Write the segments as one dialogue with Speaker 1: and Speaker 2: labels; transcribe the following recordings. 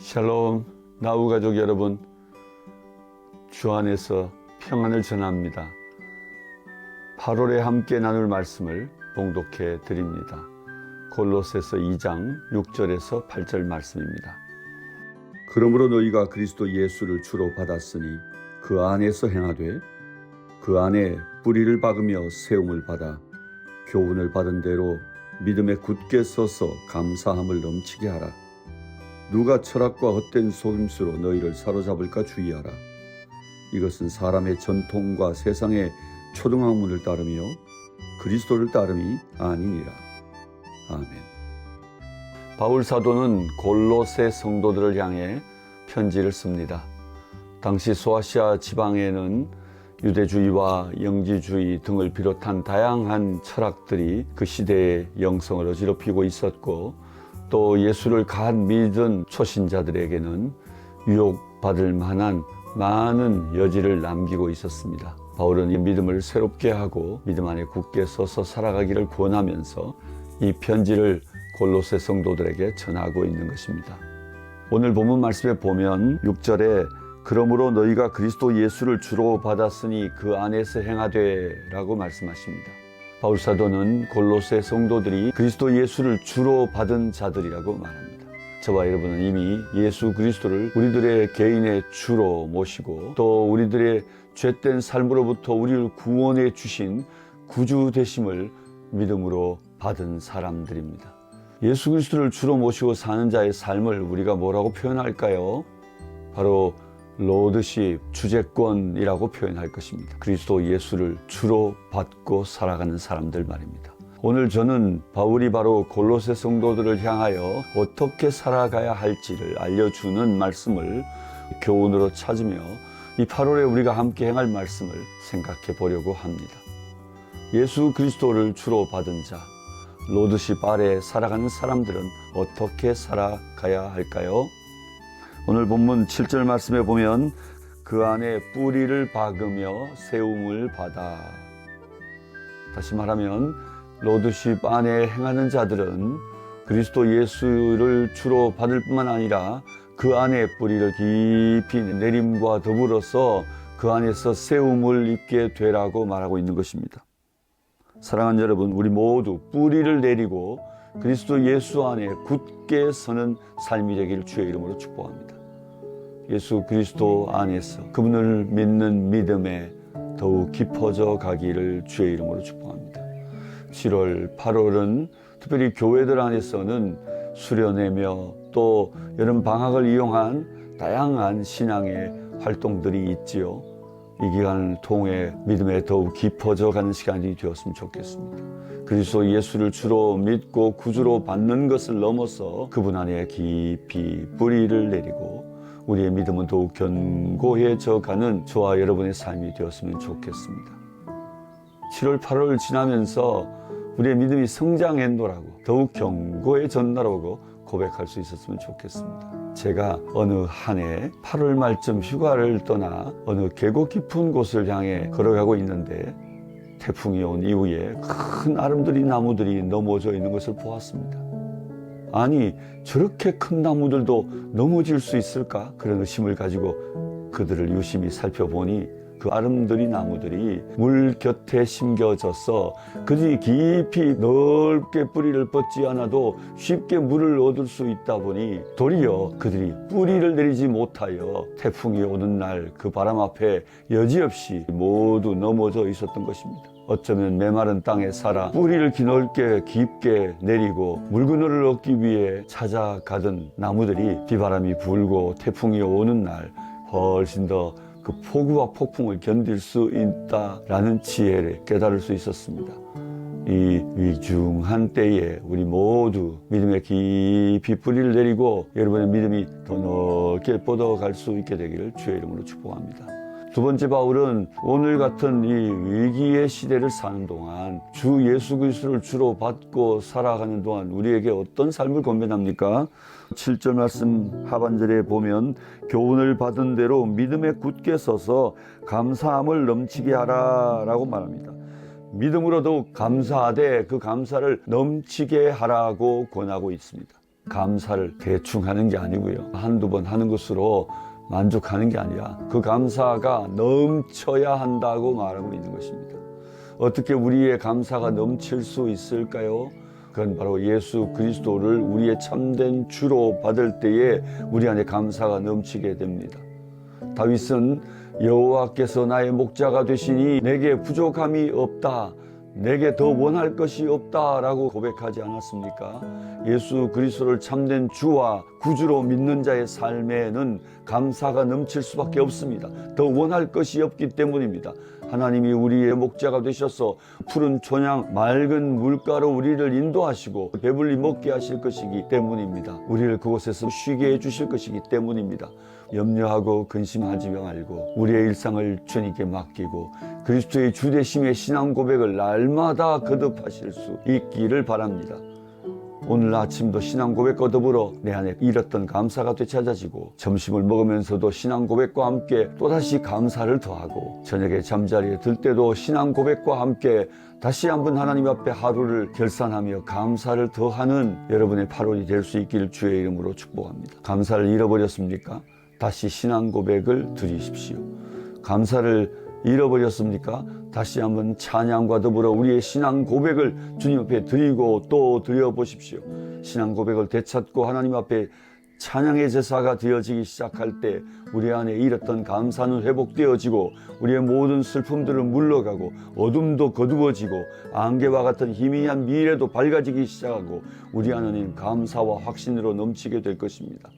Speaker 1: 샬롬, 나우 가족 여러분, 주 안에서 평안을 전합니다. 8월에 함께 나눌 말씀을 봉독해 드립니다. 골로새서 2장 6절에서 8절 말씀입니다. 그러므로 너희가 그리스도 예수를 주로 받았으니 그 안에서 행하되 그 안에 뿌리를 박으며 세움을 받아 교훈을 받은 대로 믿음에 굳게 서서 감사함을 넘치게 하라. 누가 철학과 헛된 속임수로 너희를 사로잡을까 주의하라. 이것은 사람의 전통과 세상의 초등학문을 따르며 그리스도를 따름이 아니니라. 아멘. 바울 사도는 골로새 성도들을 향해 편지를 씁니다. 당시 소아시아 지방에는 유대주의와 영지주의 등을 비롯한 다양한 철학들이 그 시대의 영성을 어지럽히고 있었고, 또 예수를 갓 믿은 초신자들에게는 유혹받을 만한 많은 여지를 남기고 있었습니다. 바울은 이 믿음을 새롭게 하고 믿음 안에 굳게 서서 살아가기를 권하면서 이 편지를 골로새 성도들에게 전하고 있는 것입니다. 오늘 본문 말씀에 보면 6절에 그러므로 너희가 그리스도 예수를 주로 받았으니 그 안에서 행하되 라고 말씀하십니다. 바울 사도는 골로새 성도들이 그리스도 예수를 주로 받은 자들이라고 말합니다. 저와 여러분은 이미 예수 그리스도를 우리들의 개인의 주로 모시고 또 우리들의 죄된 삶으로부터 우리를 구원해 주신 구주 되심을 믿음으로 받은 사람들입니다. 예수 그리스도를 주로 모시고 사는 자의 삶을 우리가 뭐라고 표현할까요? 바로 로드십, 주재권이라고 표현할 것입니다. 그리스도 예수를 주로 받고 살아가는 사람들 말입니다. 오늘 저는 바울이 바로 골로새 성도들을 향하여 어떻게 살아가야 할지를 알려주는 말씀을 교훈으로 찾으며 이 8월에 우리가 함께 행할 말씀을 생각해 보려고 합니다. 예수 그리스도를 주로 받은 자, 로드십 아래 살아가는 사람들은 어떻게 살아가야 할까요? 오늘 본문 7절 말씀에 보면 그 안에 뿌리를 박으며 세움을 받아. 다시 말하면 로드십 안에 행하는 자들은 그리스도 예수를 주로 받을 뿐만 아니라 그 안에 뿌리를 깊이 내림과 더불어서 그 안에서 세움을 입게 되라고 말하고 있는 것입니다. 사랑하는 여러분, 우리 모두 뿌리를 내리고 그리스도 예수 안에 굳게 서는 삶이 되기를 주의 이름으로 축복합니다. 예수 그리스도 안에서 그분을 믿는 믿음에 더욱 깊어져 가기를 주의 이름으로 축복합니다. 7월, 8월은 특별히 교회들 안에서는 수련회며 또 여름 방학을 이용한 다양한 신앙의 활동들이 있지요. 이 기간을 통해 믿음에 더욱 깊어져 가는 시간이 되었으면 좋겠습니다. 그리스도 예수를 주로 믿고 구주로 받는 것을 넘어서 그분 안에 깊이 뿌리를 내리고 우리의 믿음은 더욱 견고해져 가는 저와 여러분의 삶이 되었으면 좋겠습니다. 7월, 8월 지나면서 우리의 믿음이 성장했노라고 더욱 견고해졌노라고 고백할 수 있었으면 좋겠습니다. 제가 어느 한 해 8월 말쯤 휴가를 떠나 어느 계곡 깊은 곳을 향해 걸어가고 있는데 태풍이 온 이후에 큰 아름드리 나무들이 넘어져 있는 것을 보았습니다. 아니, 저렇게 큰 나무들도 넘어질 수 있을까? 그런 의심을 가지고 그들을 유심히 살펴보니 그 아름드리 나무들이 물 곁에 심겨져서 그들이 깊이 넓게 뿌리를 뻗지 않아도 쉽게 물을 얻을 수 있다 보니 도리어 그들이 뿌리를 내리지 못하여 태풍이 오는 날 그 바람 앞에 여지없이 모두 넘어져 있었던 것입니다. 어쩌면 메마른 땅에 살아 뿌리를 넓게 깊게 내리고 물그늘을 얻기 위해 찾아가던 나무들이 비바람이 불고 태풍이 오는 날 훨씬 더 그 폭우와 폭풍을 견딜 수 있다라는 지혜를 깨달을 수 있었습니다. 이 위중한 때에 우리 모두 믿음에 깊이 뿌리를 내리고 여러분의 믿음이 더 넓게 뻗어갈 수 있게 되기를 주의 이름으로 축복합니다. 두 번째, 바울은 오늘 같은 이 위기의 시대를 사는 동안 주 예수 그리스도를 주로 받고 살아가는 동안 우리에게 어떤 삶을 권면합니까? 7절 말씀 하반절에 보면 교훈을 받은 대로 믿음에 굳게 서서 감사함을 넘치게 하라 라고 말합니다. 믿음으로 더욱 감사하되 그 감사를 넘치게 하라고 권하고 있습니다. 감사를 대충 하는 게 아니고요. 한두 번 하는 것으로 만족하는 게 아니라 그 감사가 넘쳐야 한다고 말하고 있는 것입니다. 어떻게 우리의 감사가 넘칠 수 있을까요? 그건 바로 예수 그리스도를 우리의 참된 주로 받을 때에 우리 안에 감사가 넘치게 됩니다. 다윗은 여호와께서 나의 목자가 되시니 내게 부족함이 없다, 내게 더 원할 것이 없다라고 고백하지 않았습니까? 예수 그리스도를 참된 주와 구주로 믿는 자의 삶에는 감사가 넘칠 수밖에 없습니다. 더 원할 것이 없기 때문입니다. 하나님이 우리의 목자가 되셔서 푸른 초냥 맑은 물가로 우리를 인도하시고 배불리 먹게 하실 것이기 때문입니다. 우리를 그곳에서 쉬게 해주실 것이기 때문입니다. 염려하고 근심하지 말고 우리의 일상을 주님께 맡기고 그리스도의 주되심의 신앙 고백을 날마다 거듭하실 수 있기를 바랍니다. 오늘 아침도 신앙 고백과 더불어 내 안에 잃었던 감사가 되찾아지고 점심을 먹으면서도 신앙 고백과 함께 또다시 감사를 더하고 저녁에 잠자리에 들 때도 신앙 고백과 함께 다시 한번 하나님 앞에 하루를 결산하며 감사를 더하는 여러분의 8월이 될 수 있기를 주의 이름으로 축복합니다. 감사를 잃어버렸습니까? 다시 신앙 고백을 드리십시오. 감사를 잃어버렸습니까? 다시 한번 찬양과 더불어 우리의 신앙 고백을 주님 앞에 드리고 또 드려보십시오. 신앙 고백을 되찾고 하나님 앞에 찬양의 제사가 되어지기 시작할 때 우리 안에 잃었던 감사는 회복되어지고 우리의 모든 슬픔들은 물러가고 어둠도 거두어지고 안개와 같은 희미한 미래도 밝아지기 시작하고 우리 안에는 감사와 확신으로 넘치게 될 것입니다.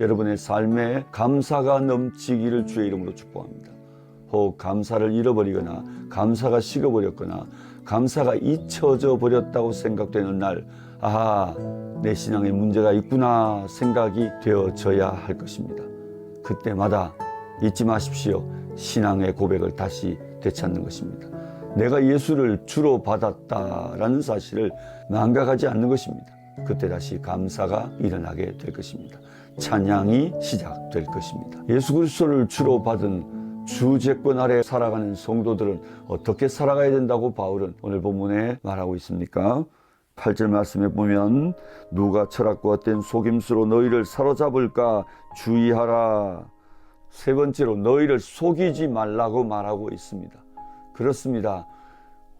Speaker 1: 여러분의 삶에 감사가 넘치기를 주의 이름으로 축복합니다. 혹 감사를 잃어버리거나 감사가 식어버렸거나 감사가 잊혀져 버렸다고 생각되는 날, 아하, 내 신앙에 문제가 있구나 생각이 되어져야 할 것입니다. 그때마다 잊지 마십시오. 신앙의 고백을 다시 되찾는 것입니다. 내가 예수를 주로 받았다라는 사실을 망각하지 않는 것입니다. 그때 다시 감사가 일어나게 될 것입니다. 찬양이 시작될 것입니다. 예수 그리스도를 주로 받은 주재권 아래 살아가는 성도들은 어떻게 살아가야 된다고 바울은 오늘 본문에 말하고 있습니까? 8절 말씀에 보면 누가 철학과 헛된 속임수로 너희를 사로잡을까 주의하라. 세 번째로 너희를 속이지 말라고 말하고 있습니다. 그렇습니다.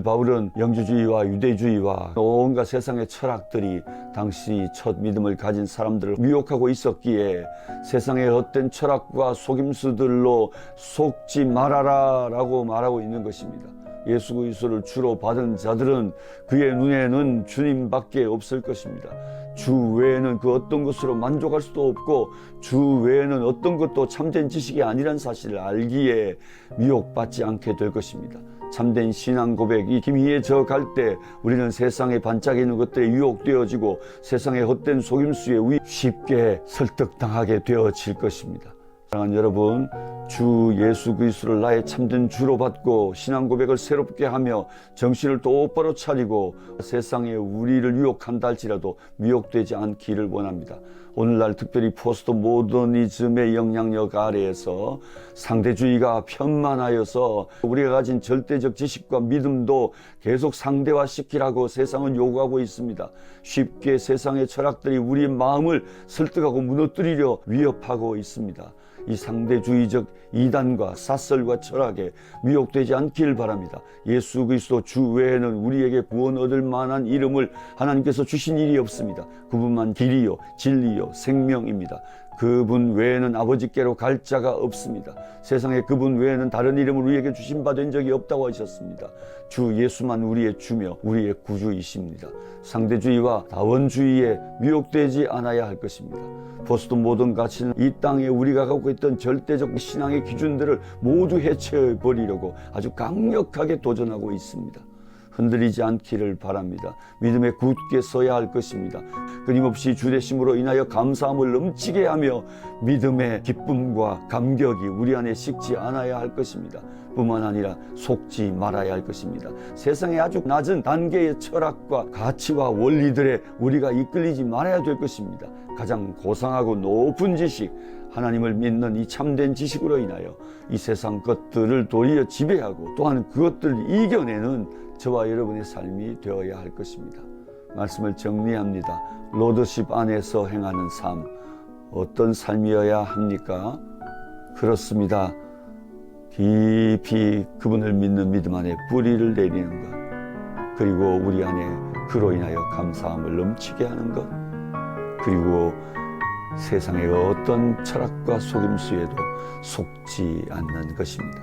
Speaker 1: 바울은 영주주의와 유대주의와 온갖 세상의 철학들이 당시 첫 믿음을 가진 사람들을 미혹하고 있었기에 세상의 헛된 철학과 속임수들로 속지 말아라 라고 말하고 있는 것입니다. 예수 그리스도를 주로 받은 자들은 그의 눈에는 주님밖에 없을 것입니다. 주 외에는 그 어떤 것으로 만족할 수도 없고 주 외에는 어떤 것도 참된 지식이 아니란 사실을 알기에 미혹받지 않게 될 것입니다. 참된 신앙 고백이 희미해져 갈 때 우리는 세상에 반짝이는 것들에 유혹되어지고 세상의 헛된 속임수에 쉽게 설득당하게 되어질 것입니다. 사랑하는 여러분, 주 예수 그리스도를 나의 참된 주로 받고 신앙 고백을 새롭게 하며 정신을 똑바로 차리고 세상에 우리를 유혹한다 할지라도 미혹되지 않기를 원합니다. 오늘날 특별히 포스트 모더니즘의 영향력 아래에서 상대주의가 편만하여서 우리가 가진 절대적 지식과 믿음도 계속 상대화시키라고 세상은 요구하고 있습니다. 쉽게 세상의 철학들이 우리의 마음을 설득하고 무너뜨리려 위협하고 있습니다. 이 상대주의적 이단과 사설과 철학에 미혹되지 않기를 바랍니다. 예수 그리스도 주 외에는 우리에게 구원 얻을 만한 이름을 하나님께서 주신 일이 없습니다. 그분만 길이요 진리요 생명입니다. 그분 외에는 아버지께로 갈 자가 없습니다. 세상에 그분 외에는 다른 이름을 우리에게 주신 바 된 적이 없다고 하셨습니다. 주 예수만 우리의 주며 우리의 구주이십니다. 상대주의와 다원주의에 미혹되지 않아야 할 것입니다. 포스트 모던 가치는 이 땅에 우리가 갖고 있던 절대적 신앙의 기준들을 모두 해체해버리려고 아주 강력하게 도전하고 있습니다. 흔들리지 않기를 바랍니다. 믿음에 굳게 서야 할 것입니다. 끊임없이 주되심으로 인하여 감사함을 넘치게 하며 믿음의 기쁨과 감격이 우리 안에 식지 않아야 할 것입니다. 뿐만 아니라 속지 말아야 할 것입니다. 세상의 아주 낮은 단계의 철학과 가치와 원리들에 우리가 이끌리지 말아야 될 것입니다. 가장 고상하고 높은 지식, 하나님을 믿는 이 참된 지식으로 인하여 이 세상 것들을 도리어 지배하고 또한 그것들을 이겨내는 저와 여러분의 삶이 되어야 할 것입니다. 말씀을 정리합니다. 로드십 안에서 행하는 삶, 어떤 삶이어야 합니까? 그렇습니다. 깊이 그분을 믿는 믿음 안에 뿌리를 내리는 것, 그리고 우리 안에 그로 인하여 감사함을 넘치게 하는 것, 그리고 세상의 어떤 철학과 속임수에도 속지 않는 것입니다.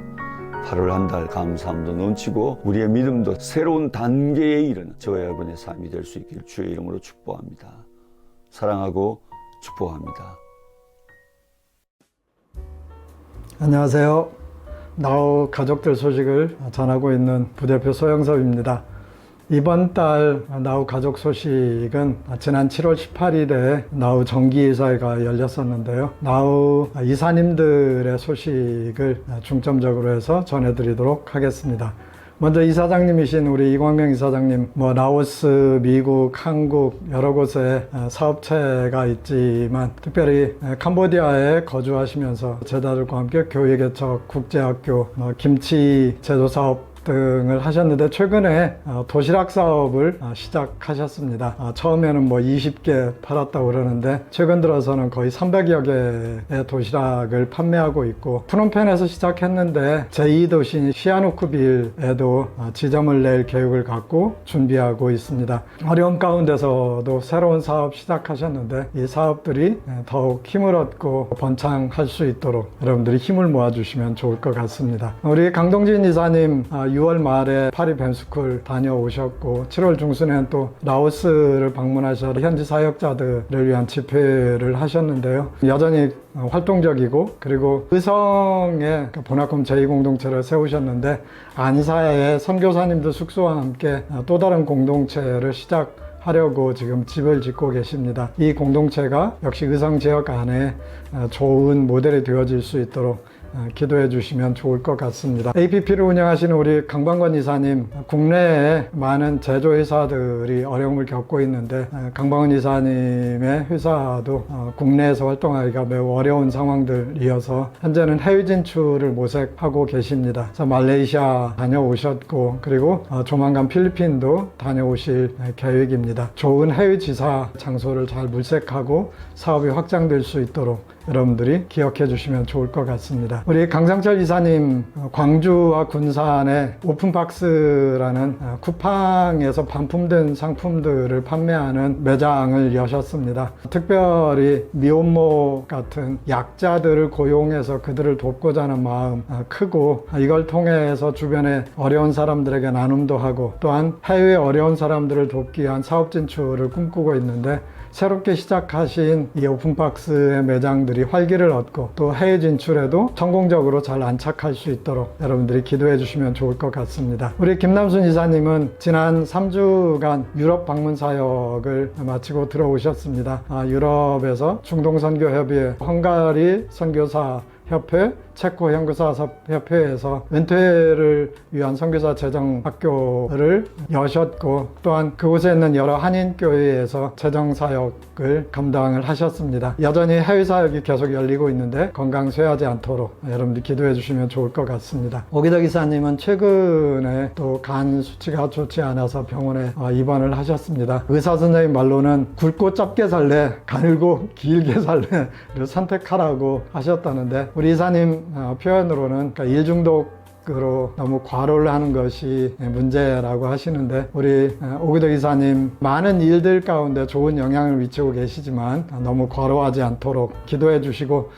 Speaker 1: 8월 한 달 감사함도 넘치고 우리의 믿음도 새로운 단계에 이르는 저와 여러분의 삶이 될 수 있길 주의 이름으로 축복합니다. 사랑하고 축복합니다.
Speaker 2: 안녕하세요. 나우 가족들 소식을 전하고 있는 부대표 소영섭입니다. 이번 달 나우 가족 소식은 지난 7월 18일에 나우 정기이사회가 열렸었는데요. 나우 이사님들의 소식을 중점적으로 해서 전해드리도록 하겠습니다. 먼저 이사장님이신 우리 이광명 이사장님, 라오스, 미국, 한국 여러 곳에 사업체가 있지만 특별히 캄보디아에 거주하시면서 제자들과 함께 교회개척, 국제학교, 김치 제조사업 등을 하셨는데 최근에 도시락 사업을 시작하셨습니다. 처음에는 20개 팔았다고 그러는데 최근 들어서는 거의 300여 개의 도시락을 판매하고 있고, 프놈펜에서 시작했는데 제2도시인 시아누쿠빌에도 지점을 낼 계획을 갖고 준비하고 있습니다. 어려움 가운데서도 새로운 사업 시작하셨는데 이 사업들이 더욱 힘을 얻고 번창할 수 있도록 여러분들이 힘을 모아주시면 좋을 것 같습니다. 우리 강동진 이사님 6월 말에 파리 뱀스쿨 다녀오셨고 7월 중순에는 또 라오스를 방문하셔서 현지 사역자들을 위한 집회를 하셨는데요. 여전히 활동적이고, 그리고 의성에 보나콤 제2공동체를 세우셨는데 안사의 선교사님들 숙소와 함께 또 다른 공동체를 시작하려고 지금 집을 짓고 계십니다. 이 공동체가 역시 의성 지역 안에 좋은 모델이 되어질 수 있도록 기도해 주시면 좋을 것 같습니다. APP를 운영하시는 우리 강방권 이사님, 국내에 많은 제조회사들이 어려움을 겪고 있는데 강방권 이사님의 회사도 국내에서 활동하기가 매우 어려운 상황들이어서 현재는 해외 진출을 모색하고 계십니다. 그래서 말레이시아 다녀오셨고, 그리고 조만간 필리핀도 다녀오실 계획입니다. 좋은 해외 지사 장소를 잘 물색하고 사업이 확장될 수 있도록 여러분들이 기억해 주시면 좋을 것 같습니다. 우리 강상철 이사님, 광주와 군산에 오픈박스라는 쿠팡에서 반품된 상품들을 판매하는 매장을 여셨습니다. 특별히 미혼모 같은 약자들을 고용해서 그들을 돕고자 하는 마음 크고, 이걸 통해서 주변에 어려운 사람들에게 나눔도 하고, 또한 해외 어려운 사람들을 돕기 위한 사업 진출을 꿈꾸고 있는데, 새롭게 시작하신 이 오픈박스의 매장들이 활기를 얻고 또 해외 진출에도 성공적으로 잘 안착할 수 있도록 여러분들이 기도해 주시면 좋을 것 같습니다. 우리 김남순 이사님은 지난 3주간 유럽 방문 사역을 마치고 들어오셨습니다. 유럽에서 중동선교협의회, 헝가리 선교사 협회, 체코 선교사 협회에서 은퇴를 위한 선교사 재정 학교를 여셨고, 또한 그곳에 있는 여러 한인교회에서 재정 사역을 감당을 하셨습니다. 여전히 해외 사역이 계속 열리고 있는데 건강 쇠하지 않도록 여러분들 기도해 주시면 좋을 것 같습니다. 오기덕 이사님은 최근에 또 간 수치가 좋지 않아서 병원에 입원을 하셨습니다. 의사 선생님 말로는 굵고 짧게 살래, 가늘고 길게 살래를 선택하라고 하셨다는데, 우리 이사님 표현으로는 일 중독으로 너무 과로를 하는 것이 문제라고 하시는데, 우리 오기덕 이사님 많은 일들 가운데 좋은 영향을 미치고 계시지만 너무 과로하지 않도록 기도해 주시고,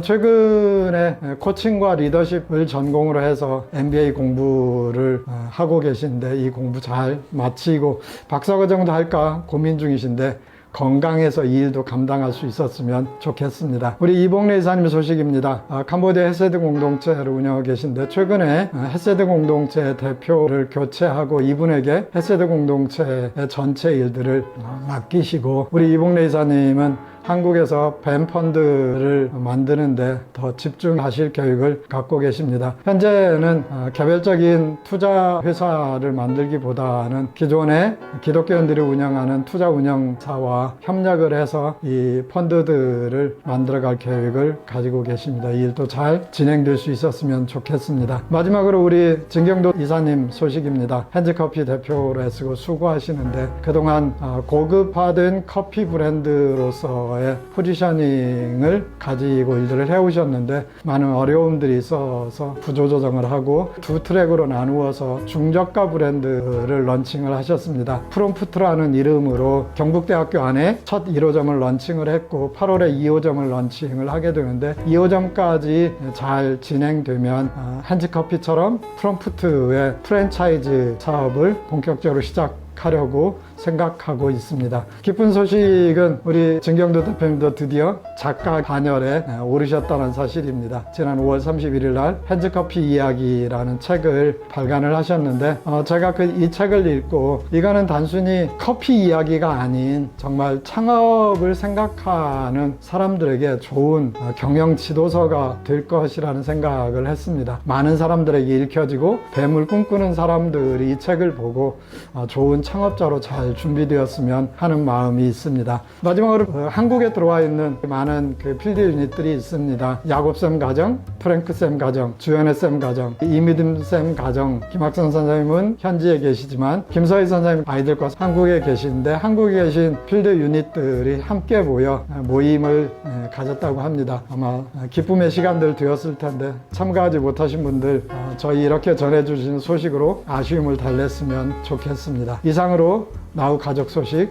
Speaker 2: 최근에 코칭과 리더십을 전공으로 해서 MBA 공부를 하고 계신데 이 공부 잘 마치고 박사과정도 할까 고민 중이신데 건강해서 이 일도 감당할 수 있었으면 좋겠습니다. 우리 이봉래 이사님 소식입니다. 캄보디아 헤세드 공동체를 운영하고 계신데 최근에 헤세드 공동체 대표를 교체하고 이분에게 헤세드 공동체의 전체 일들을 맡기시고, 우리 이봉래 이사님은 한국에서 뱀 펀드를 만드는데 더 집중하실 계획을 갖고 계십니다. 현재는 개별적인 투자 회사를 만들기보다는 기존의 기독교인들이 운영하는 투자 운영사와 협력을 해서 이 펀드들을 만들어갈 계획을 가지고 계십니다. 이 일도 잘 진행될 수 있었으면 좋겠습니다. 마지막으로 우리 진경도 이사님 소식입니다. 핸즈커피 대표로 애쓰고 수고하시는데 그동안 고급화된 커피 브랜드로서의 포지셔닝을 가지고 일들을 해오셨는데 많은 어려움들이 있어서 구조조정을 하고 두 트랙으로 나누어서 중저가 브랜드를 런칭을 하셨습니다. 프롬프트라는 이름으로 경북대학교 안에 첫 1호점을 런칭을 했고 8월에 2호점을 런칭을 하게 되는데 2호점까지 잘 진행되면 핸즈커피처럼 프롬프트의 프랜차이즈 사업을 본격적으로 시작하려고 생각하고 있습니다. 기쁜 소식은 우리 진경도 대표님도 드디어 작가 반열에 오르셨다는 사실입니다. 지난 5월 31일 날 핸즈커피 이야기라는 책을 발간을 하셨는데 제가 이 책을 읽고 이거는 단순히 커피 이야기가 아닌 정말 창업을 생각하는 사람들에게 좋은 경영 지도서가 될 것이라는 생각을 했습니다. 많은 사람들에게 읽혀지고 뱀을 꿈꾸는 사람들이 이 책을 보고 좋은 창업자로 잘 준비되었으면 하는 마음이 있습니다. 마지막으로 한국에 들어와 있는 많은 필드 유닛들이 있습니다. 야곱쌤 가정, 프랭크쌤 가정, 주연혜쌤 가정, 이미듬쌤 가정, 김학선 선생님은 현지에 계시지만 김서희 선생님 아이들과 한국에 계시는데 한국에 계신 필드 유닛들이 함께 모여 모임을 가졌다고 합니다. 아마 기쁨의 시간들 되었을 텐데 참가하지 못하신 분들 저희 이렇게 전해주신 소식으로 아쉬움을 달랬으면 좋겠습니다. 이상으로 나우 가족 소식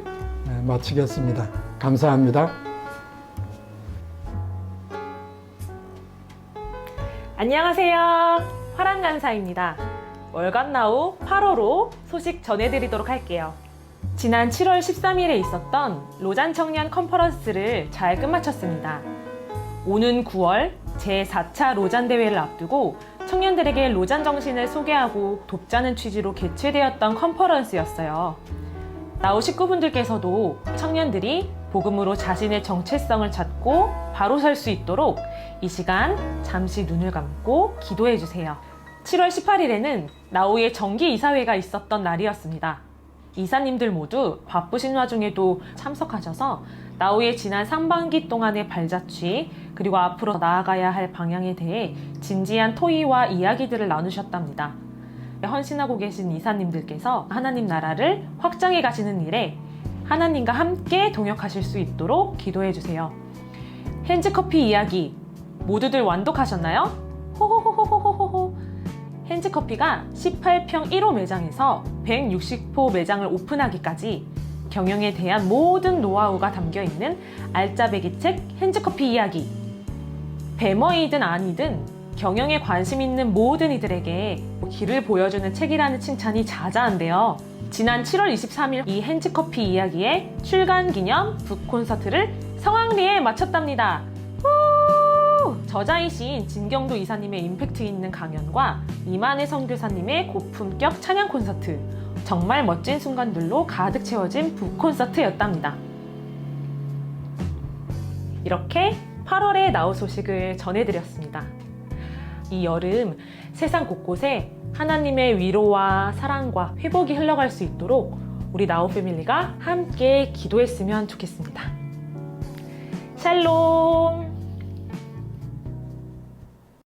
Speaker 2: 마치겠습니다. 감사합니다.
Speaker 3: 안녕하세요. 화랑간사입니다. 월간 나우 8호로 소식 전해드리도록 할게요. 지난 7월 13일에 있었던 로잔 청년 컨퍼런스를 잘 끝마쳤습니다. 오는 9월 제4차 로잔 대회를 앞두고 청년들에게 로잔 정신을 소개하고 돕자는 취지로 개최되었던 컨퍼런스였어요. 나우 식구분들께서도 청년들이 복음으로 자신의 정체성을 찾고 바로 설 수 있도록 이 시간 잠시 눈을 감고 기도해 주세요. 7월 18일에는 나우의 정기 이사회가 있었던 날이었습니다. 이사님들 모두 바쁘신 와중에도 참석하셔서 나우의 지난 상반기 동안의 발자취 그리고 앞으로 나아가야 할 방향에 대해 진지한 토의와 이야기들을 나누셨답니다. 헌신하고 계신 이사님들께서 하나님 나라를 확장해 가시는 일에 하나님과 함께 동역하실 수 있도록 기도해 주세요. 핸즈커피 이야기 모두들 완독하셨나요? 호호호호호호호. 핸즈커피가 18평 1호 매장에서 160호 매장을 오픈하기까지 경영에 대한 모든 노하우가 담겨있는 알짜배기 책 핸즈커피 이야기. 뱀어이든 아니든 경영에 관심 있는 모든 이들에게 길을 보여주는 책이라는 칭찬이 자자한데요. 지난 7월 23일 이 핸즈커피 이야기의 출간 기념 북콘서트를 성황리에 마쳤답니다. 저자이신 진경도 이사님의 임팩트 있는 강연과 이만혜 선교사님의 고품격 찬양 콘서트, 정말 멋진 순간들로 가득 채워진 북콘서트였답니다. 이렇게 8월에 나우 소식을 전해드렸습니다. 이 여름 세상 곳곳에 하나님의 위로와 사랑과 회복이 흘러갈 수 있도록 우리 나우 패밀리가 함께 기도했으면 좋겠습니다. 샬롬!